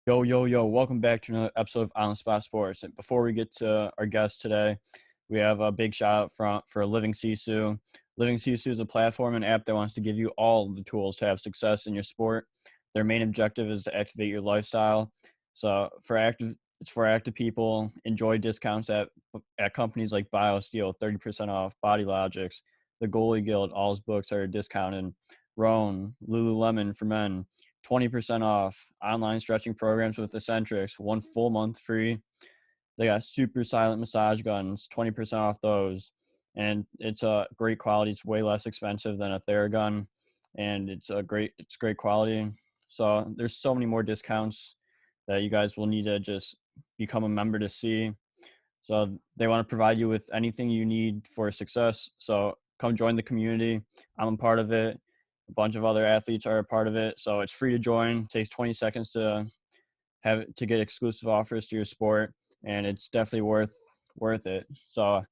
Yo, welcome back to another episode of On the Spot Sports. And before we get to our guest today, we have a big shout out for Living Sisu. Living Sisu is a platform and app that wants to give you all the tools to have success in your sport. Their main objective is to activate your lifestyle. It's for active people. Enjoy discounts at companies like BioSteel, 30% off, Body Logics, the Goalie Guild. All his books are discounted. Roan, Lululemon for men, 20% off. Online stretching programs with Eccentrics, 1 full month free. They got super silent massage guns, 20% off those. And it's a great quality. It's way less expensive than a Theragun, and it's great quality. So there's so many more discounts that you guys will need to just become a member to see. So they want to provide you with anything you need for success. So come join the community. I'm a part of it. A bunch of other athletes are a part of it. So it's free to join. It takes 20 seconds to get exclusive offers to your sport, and it's definitely worth it. So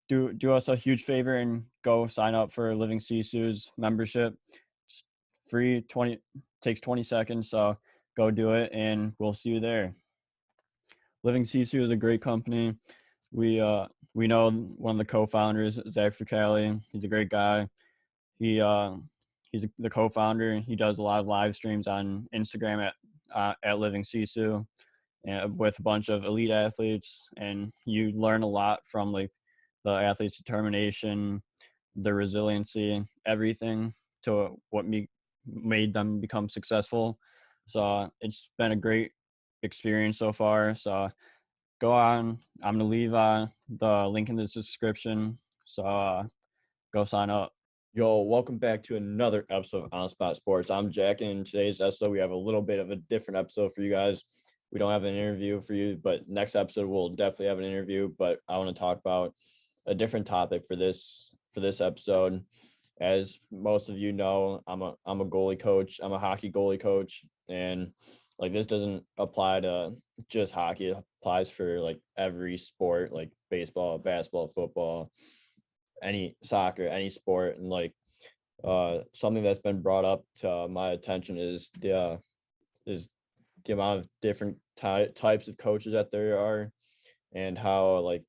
do us a huge favor and go sign up for Living Sisu's membership. It's free, 20 takes 20 seconds. So go do it, and we'll see you there. Living Sisu is a great company. We know one of the co-founders, Zach Fricali. He's a great guy. He's the co-founder. He does a lot of live streams on Instagram at Living Sisu, and with a bunch of elite athletes, and you learn a lot from like the athletes' determination, their resiliency, everything to what made them become successful. So it's been a great experience so far. So go on. I'm gonna leave the link in the description. So go sign up. Yo, welcome back to another episode of On Spot Sports. I'm Jack, and in today's episode, we have a little bit of a different episode for you guys. We don't have an interview for you, but next episode we'll definitely have an interview. But I want to talk about a different topic for this episode. As most of you know, I'm a goalie coach. I'm a hockey goalie coach, and like this doesn't apply to just hockey. It applies for like every sport, like baseball, basketball, football, any soccer, any sport. And like something that's been brought up to my attention is the amount of different types of coaches that there are, and how like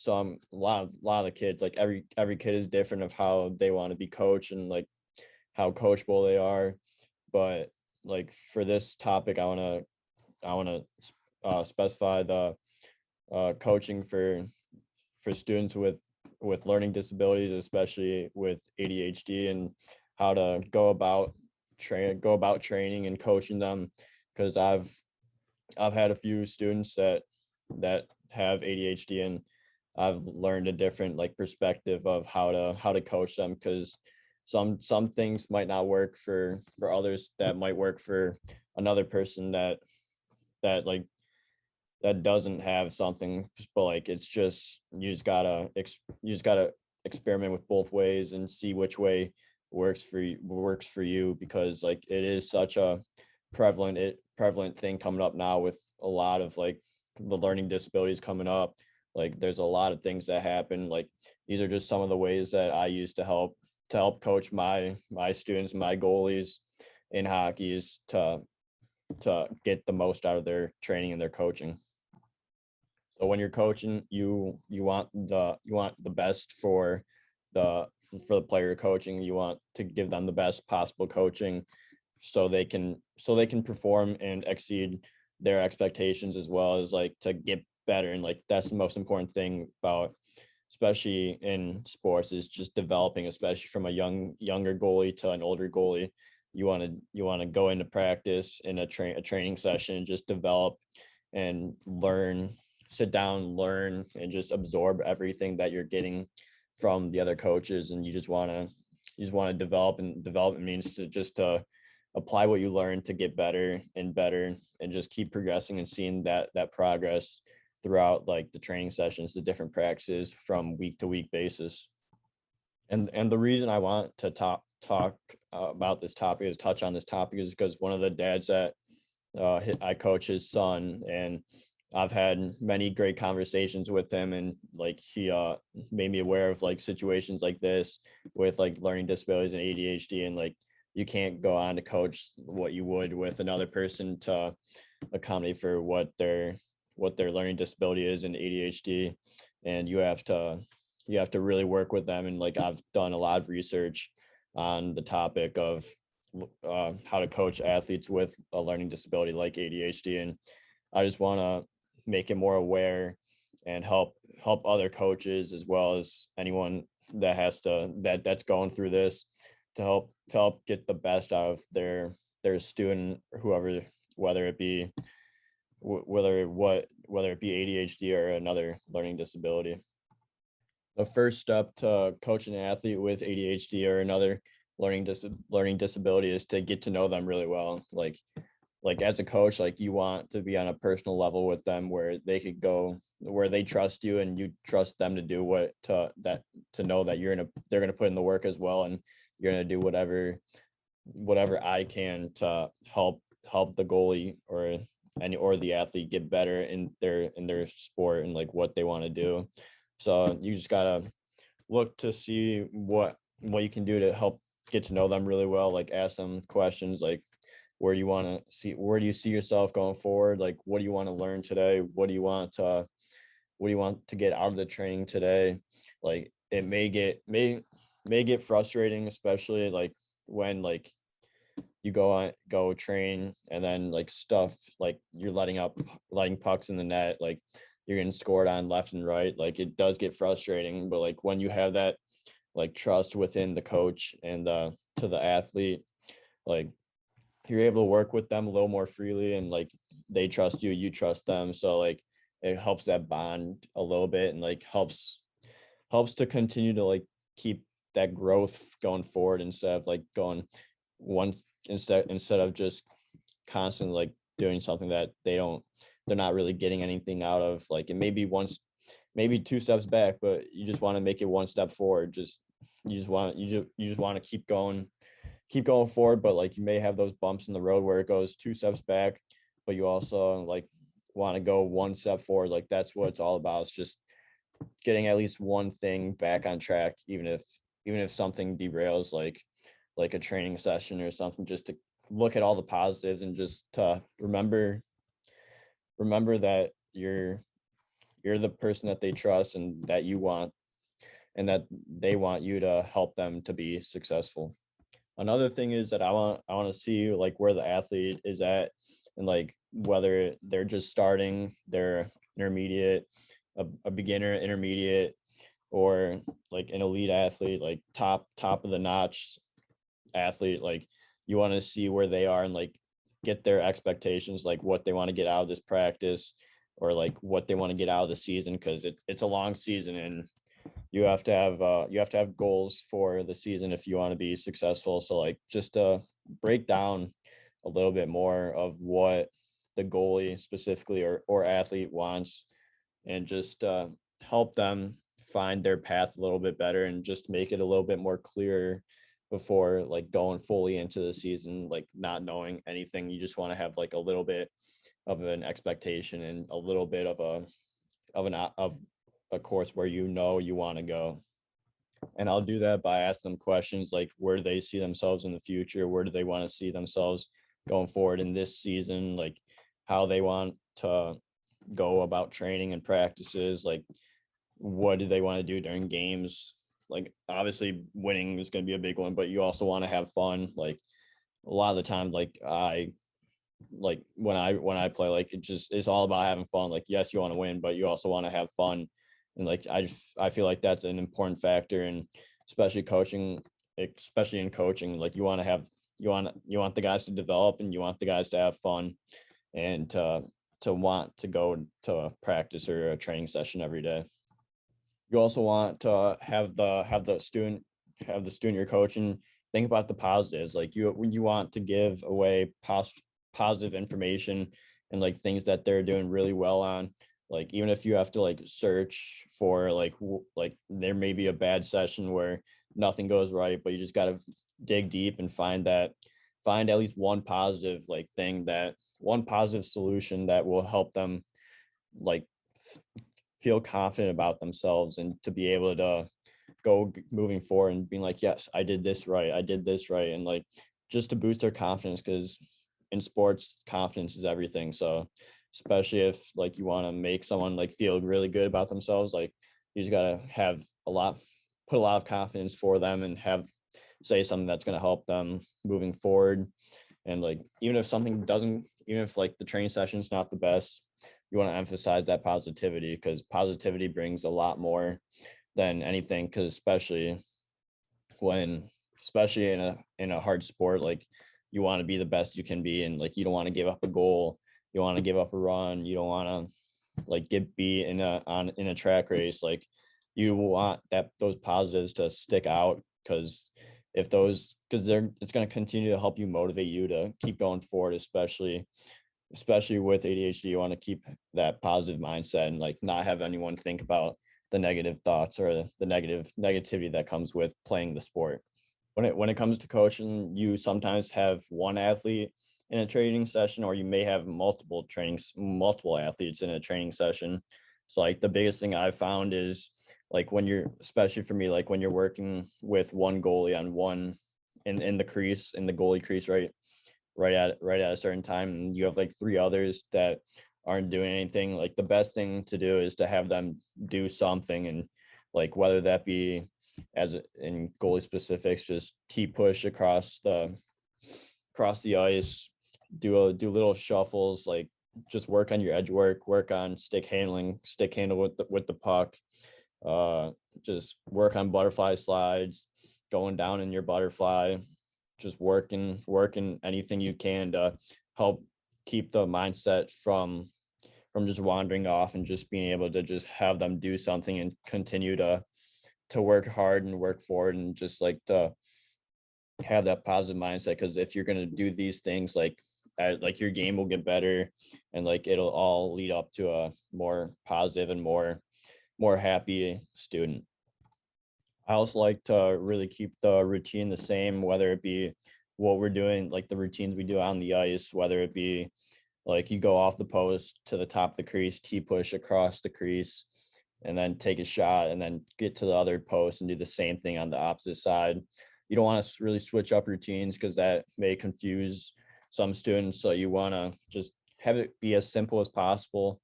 a lot of the kids, like every kid is different of how they want to be coached and like how coachable they are. But like for this topic, I want to specify the coaching for students with learning disabilities, especially with ADHD, and how to go about training and coaching them. Because I've had a few students that have ADHD, and I've learned a different like perspective of how to coach them, because some things might not work for others that might work for another person that like that doesn't have something. But like it's just you just gotta experiment with both ways and see which way works for you, because like it is such a prevalent thing coming up now with a lot of like the learning disabilities coming up. Like there's a lot of things that happen. Like these are just some of the ways that I use to help coach my students, my goalies in hockey, is to get the most out of their training and their coaching. So when you're coaching, you want the best for the player you're coaching. You want to give them the best possible coaching so they can perform and exceed their expectations, as well as like to get better. And like that's the most important thing about, especially in sports, is just developing, especially from a younger goalie to an older goalie. You want to go into practice in a training session and just develop and learn, sit down, learn, and just absorb everything that you're getting from the other coaches. And you just want to develop, and development means to apply what you learn to get better and better, and just keep progressing and seeing that progress throughout like the training sessions, the different practices from week to week basis. And the reason I want to talk about this topic, is touch on this topic, is because one of the dads that I coach, his son, and I've had many great conversations with him, and like he made me aware of like situations like this with like learning disabilities and ADHD, and like you can't go on to coach what you would with another person to accommodate for what their learning disability is in ADHD. And you have to really work with them. And like I've done a lot of research on the topic of how to coach athletes with a learning disability like ADHD, and I just want to make it more aware and help other coaches as well as anyone that that's going through this to help get the best out of their student, whoever, whether it be whether it be ADHD or another learning disability. The first step to coaching an athlete with ADHD or another learning disability is to get to know them really well. Like as a coach, like you want to be on a personal level with them where they could go where they trust you and you trust them to do to know that they're gonna put in the work as well, and you're gonna do whatever I can to help the goalie or the athlete get better in their sport and like what they want to do. So you just gotta look to see what you can do to help get to know them really well. Like ask them questions like where do you see yourself going forward? Like what do you want to learn today? What do you want to get out of the training today? Like it may get frustrating, especially like when like you go train and then like stuff like you're letting pucks in the net, like you're getting scored on left and right. Like it does get frustrating, but like when you have that like trust within the coach and to the athlete, like you're able to work with them a little more freely, and like they trust you, you trust them. So like it helps that bond a little bit, and like helps to continue to like keep that growth going forward instead of like going one instead of just constantly like doing something that they're not really getting anything out of. Like it may be maybe two steps back, but you just want to make it one step forward. You just want to keep going forward, but like you may have those bumps in the road where it goes two steps back, but you also like want to go one step forward. Like that's what it's all about. It's just getting at least one thing back on track, even if something derails, like a training session or something, just to look at all the positives and just to remember that you're the person that they trust and that you want and that they want you to help them to be successful. Another thing is that I want to see like where the athlete is at, and like whether they're just starting, they're intermediate, a beginner, intermediate, or like an elite athlete, like top of the notch athlete. Like you want to see where they are and like get their expectations, like what they want to get out of this practice or like what they want to get out of the season, because it's a long season and you have to have goals for the season if you want to be successful. So like just to break down a little bit more of what the goalie specifically or athlete wants, and just help them find their path a little bit better and just make it a little bit more clear before like going fully into the season, like not knowing anything. You just want to have like a little bit of an expectation and a little bit of a course where you know you want to go. And I'll do that by asking them questions like where do they see themselves in the future? Where do they want to see themselves going forward in this season? Like how they want to go about training and practices, like what do they want to do during games? Like obviously winning is going to be a big one, but you also want to have fun. Like a lot of the time, like when I play, like it's all about having fun. Like yes, you want to win, but you also want to have fun. And like I feel like that's an important factor, and especially especially in coaching, like you want the guys to develop and you want the guys to have fun and to want to go to a practice or a training session every day. You also want to have the student you're coaching think about the positives. Like you want to give away positive information and like things that they're doing really well on. Like even if you have to like search for like there may be a bad session where nothing goes right, but you just got to dig deep and find at least one positive solution that will help them like feel confident about themselves and to be able to moving forward and being like, yes, I did this right, and like just to boost their confidence, because in sports confidence is everything. So especially if like you want to make someone like feel really good about themselves, like you just gotta have a lot put a lot of confidence for them and have say something that's going to help them moving forward. And like even if something doesn't, even if like the training session is not the best, you want to emphasize that positivity, because positivity brings a lot more than anything. Because when especially in a hard sport, like you want to be the best you can be, and like you don't want to give up a goal, you want to give up a run, you don't want to like get beat in a track race. Like you want that those positives to stick out, because if those because they're it's going to continue to help you motivate you to keep going forward, especially with ADHD. You want to keep that positive mindset and like not have anyone think about the negative thoughts or the negativity that comes with playing the sport. When it comes to coaching, you sometimes have one athlete in a training session, or you may have multiple athletes in a training session. So like the biggest thing I've found is like when you're, especially for me, like when you're working with one goalie on one in the crease, in the goalie crease, right at a certain time, and you have like three others that aren't doing anything. Like the best thing to do is to have them do something, and like whether that be in goalie specifics, just push across the ice, do little shuffles, like just work on your edge work on stick handle with the puck, uh just work on butterfly slides, going down in your butterfly, just working anything you can to help keep the mindset from just wandering off, and just being able to just have them do something and continue to work hard and work forward, and just like to have that positive mindset. Because if you're going to do these things, like your game will get better, and like it'll all lead up to a more positive and more happy student. I also like to really keep the routine the same, whether it be what we're doing, like the routines we do on the ice, whether it be like you go off the post to the top of the crease, push across the crease, and then take a shot, and then get to the other post and do the same thing on the opposite side. You don't want to really switch up routines, because that may confuse some students. So you want to just have it be as simple as possible,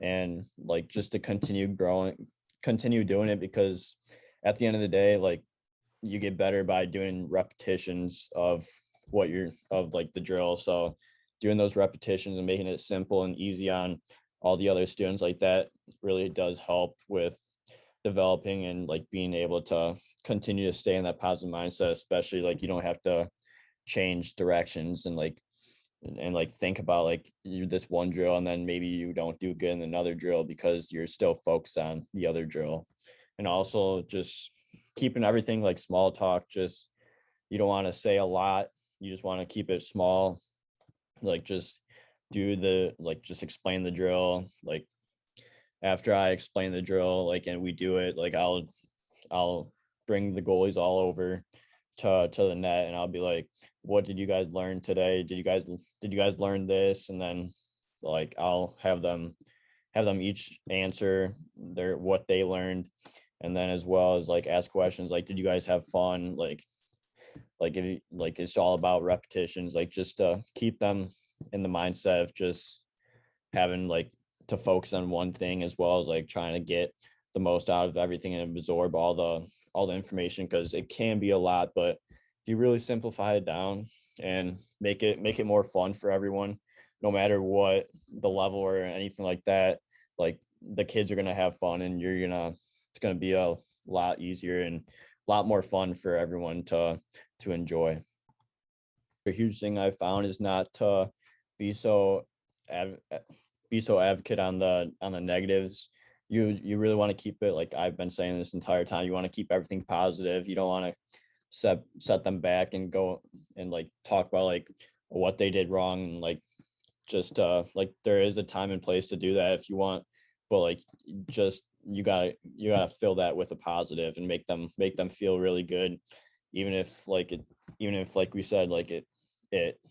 and like just to continue doing it, because at the end of the day, like you get better by doing repetitions of like the drill. So doing those repetitions and making it simple and easy on all the other students, like that really does help with developing and like being able to continue to stay in that positive mindset. Especially like you don't have to change directions and like think about like you this one drill, and then maybe you don't do good in another drill because you're still focused on the other drill. And also just keeping everything like small talk. Just you don't want to say a lot, you just want to keep it small. Like just explain the drill. Like after I explain the drill, like, and we do it, like I'll bring the goalies all over to the net, and I'll be like, what did you guys learn today? Did you guys learn this? And then like I'll have them each answer what they learned, and then as well as like ask questions like, did you guys have fun? Like if like it's all about repetitions, like just to keep them in the mindset of just having like to focus on one thing, as well as like trying to get the most out of everything and absorb all the information, because it can be a lot. But if you really simplify it down and make it more fun for everyone, no matter what the level or anything like that, like the kids are going to have fun, and it's going to be a lot easier and a lot more fun for everyone to enjoy. A huge thing I found is not to be so av- be so advocate on the negatives. You really want to keep it, like I've been saying this entire time, you want to keep everything positive. You don't want to set them back and go and like talk about like what they did wrong, and like just like there is a time and place to do that if you want, but like just you gotta fill that with a positive and make them feel really good, even if like it even if like we said, like it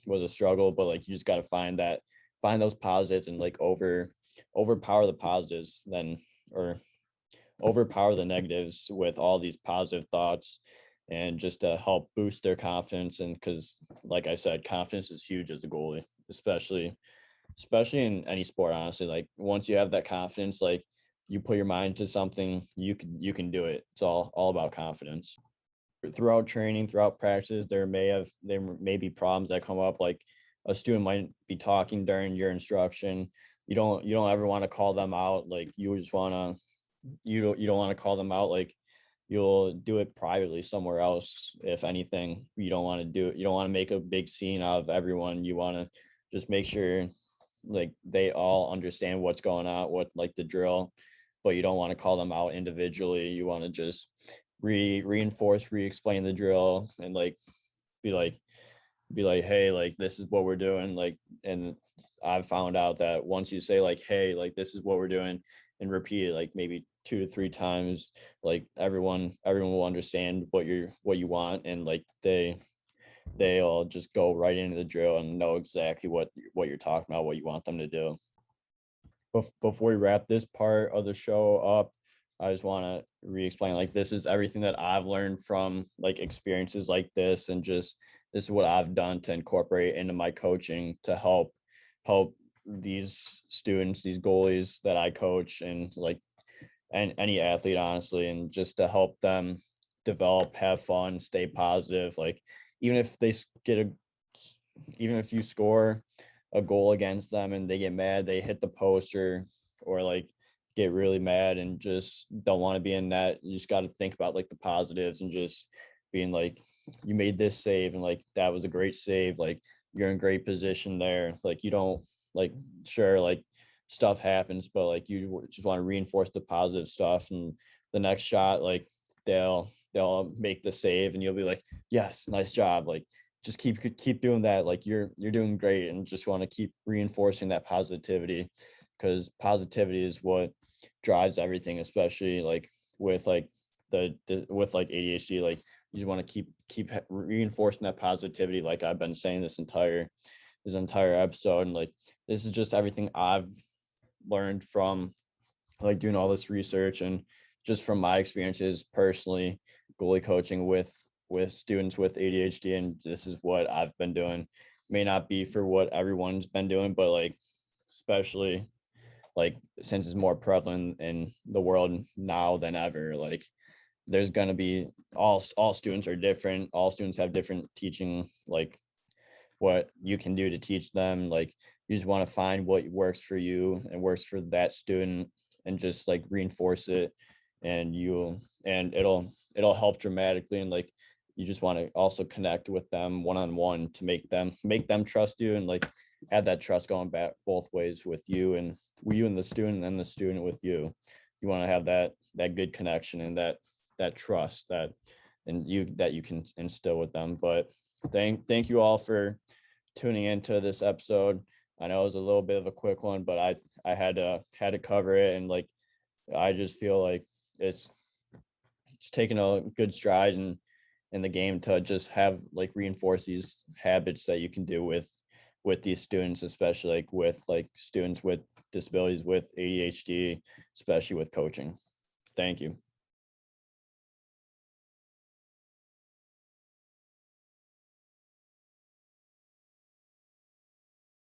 was a struggle. But like you just gotta find those positives, and like overpower the positives then, or overpower the negatives with all these positive thoughts. and just to help boost their confidence. And because, like I said, confidence is huge as a goalie, especially in any sport, honestly. Like once you have that confidence, like you put your mind to something, you can do it. It's all about confidence. Throughout training, throughout practice, there may be problems that come up. Like a student might be talking during your instruction. You don't ever want to call them out. Like you just want to you don't want to call them out. Like you'll do it privately somewhere else. If anything, you don't want to do it. You don't want to make a big scene out of everyone. You want to just make sure like they all understand what's going on, what like the drill, but you don't want to call them out individually. You want to just reinforce, re-explain the drill, and like be like hey, like this is what we're doing. Like, and I've found out that once you say like, hey, like this is what we're doing, and repeat it like maybe 2 to 3 times, like everyone will understand what you want, and like they'll just go right into the drill and know exactly what you're talking about, what you want them to do. Before we wrap this part of the show up, I just want to re-explain like this is everything that I've learned from like experiences like this, and just this is what I've done to incorporate into my coaching to help these students, these goalies that I coach, and like and any athlete honestly, and just to help them develop, have fun, stay positive. Like even if they get a even if you score a goal against them and they get mad, they hit the poster, or like get really mad and just don't want to be in that. You just got to think about like the positives, and just being like, you made this save, and like that was a great save. Like you're in great position there. Like you don't like sure like stuff happens, but like you just want to reinforce the positive stuff. And the next shot, like they'll make the save, and you'll be like, yes, nice job. Like just keep doing that. Like you're doing great, and just want to keep reinforcing that positivity, because positivity is what drives everything, especially like with like with like ADHD. Like you just want to keep reinforcing that positivity, like I've been saying this entire episode. And like this is just everything I've learned from like doing all this research, and just from my experiences personally goalie coaching with students with ADHD. And this is what I've been doing. May not be for what everyone's been doing, but like especially like since it's more prevalent in the world now than ever, like there's going to be all students are different. All students have different teaching, like what you can do to teach them. Like you just want to find what works for you and works for that student, and just like reinforce it, and it'll help dramatically. And like you just want to also connect with them one-on-one to make them trust you, and like have that trust going back both ways with you and the student, and the student with you. You want to have that good connection, and that trust that you can instill with them. But thank you all for tuning into this episode. I know it was a little bit of a quick one, but I had to cover it. And like I just feel like it's taken a good stride in the game to just have like reinforce these habits that you can do with these students, especially like with like students with disabilities, with ADHD, especially with coaching. Thank you.